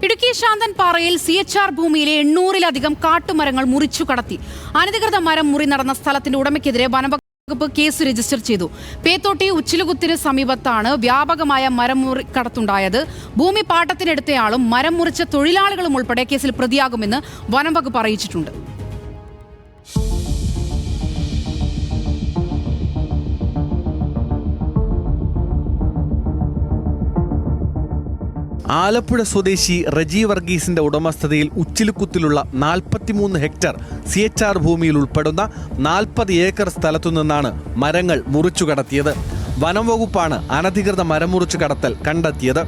Idukki ശാന്തൻപാറയിൽ CHR ഭൂമിയിലെ 800-ലധികം കാട്ടുമരങ്ങൾ മുറിച്ചു കടത്തി. അനധികൃത മരം മുറി നടന്ന സ്ഥലത്തിന്റെ ഉടമയ്ക്കെതിരെ വനംവകുപ്പ് കേസ് രജിസ്റ്റർ ചെയ്തു. പേത്തോട്ടി ഉച്ചിലുകുത്തിന് സമീപത്താണ് വ്യാപകമായ മരം മുറി കടത്തുണ്ടായത്. ഭൂമി പാട്ടത്തിനെടുത്തയാളും മരം മുറിച്ച തൊഴിലാളികളും ഉൾപ്പെടെ കേസിൽ പ്രതിയാകുമെന്ന് വനംവകുപ്പ് അറിയിച്ചിട്ടുണ്ട്. ആലപ്പുഴ സ്വദേശി റജി വർഗീസിന്റെ ഉടമസ്ഥതയിൽ ഉച്ചിലുക്കുത്തിലുള്ള 43 ഹെക്ടർ CHR ഭൂമിയിൽ ഉൾപ്പെടുന്ന 40 ഏക്കർ സ്ഥലത്തു നിന്നാണ് മരങ്ങൾ മുറിച്ചു കടത്തിയത്. വനം വകുപ്പാണ് അനധികൃത മരം മുറിച്ചു കടത്തൽ കണ്ടെത്തിയത്.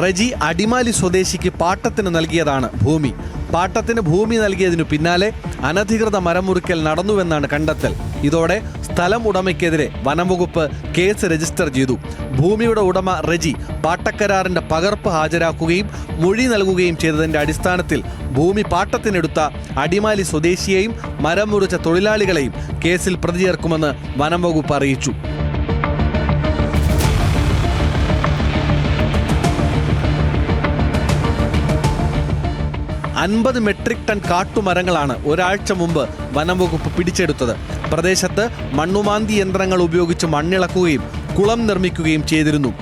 റജി അടിമാലി സ്വദേശിക്ക് പാട്ടത്തിന് നൽകിയതാണ് ഭൂമി. പാട്ടത്തിന് ഭൂമി നൽകിയതിനു പിന്നാലെ അനധികൃത മരം മുറിക്കൽ നടന്നുവെന്നാണ് കണ്ടെത്തൽ. ഇതോടെ സ്ഥലം ഉടമയ്ക്കെതിരെ വനംവകുപ്പ് കേസ് രജിസ്റ്റർ ചെയ്തു. ഭൂമിയുടെ ഉടമ റജി പാട്ടക്കരാറിന്റെ പകർപ്പ് ഹാജരാക്കുകയും മൊഴി നൽകുകയും ചെയ്തതിന്റെ അടിസ്ഥാനത്തിൽ ഭൂമി പാട്ടത്തിനെടുത്ത അടിമാലി സ്വദേശിയെയും മരം മുറിച്ച തൊഴിലാളികളെയും കേസിൽ പ്രതി ചേർക്കുമെന്ന് വനംവകുപ്പ് അറിയിച്ചു. 50 മെട്രിക് ടൺ കാട്ടുമരങ്ങളാണ് ഒരാഴ്ച മുമ്പ് വനംവകുപ്പ് പിടിച്ചെടുത്തത്. പ്രദേശത്ത് മണ്ണുമാന്തി യന്ത്രങ്ങൾ ഉപയോഗിച്ച് മണ്ണിളക്കുകയും കുളം നിർമ്മിക്കുകയും ചെയ്തിരുന്നു.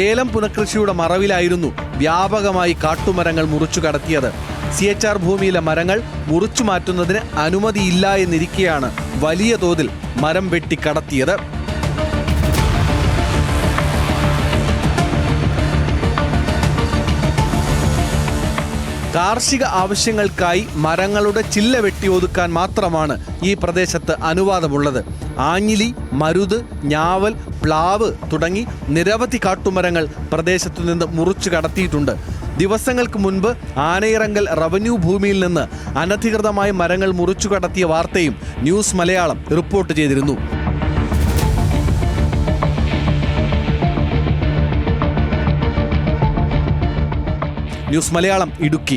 ഏലം പുനഃകൃഷിയുടെ മറവിലായിരുന്നു വ്യാപകമായി കാട്ടുമരങ്ങൾ മുറിച്ചു കടത്തിയത്. CHR ഭൂമിയിലെ മരങ്ങൾ മുറിച്ചു മാറ്റുന്നതിന് അനുമതിയില്ല എന്നിരിക്കെയാണ് വലിയ തോതിൽ മരം വെട്ടി കടത്തിയത്. കാർഷിക ആവശ്യങ്ങൾക്കായി മരങ്ങളുടെ ചില്ല വെട്ടി ഒതുക്കാൻ മാത്രമാണ് ഈ പ്രദേശത്ത് അനുവാദമുള്ളത്. ആഞ്ഞിലി, മരുത്, ഞാവൽ, പ്ലാവ് തുടങ്ങി നിരവധി കാട്ടുമരങ്ങൾ പ്രദേശത്തു നിന്ന് മുറിച്ചു കടത്തിയിട്ടുണ്ട്. ദിവസങ്ങൾക്ക് മുൻപ് ആനയിറങ്കൽ റവന്യൂ ഭൂമിയിൽ നിന്ന് അനധികൃതമായി മരങ്ങൾ മുറിച്ചു കടത്തിയ വാർത്തയും ന്യൂസ് മലയാളം റിപ്പോർട്ട് ചെയ്തിരുന്നു. ന്യൂസ് മലയാളം, ഇടുക്കി.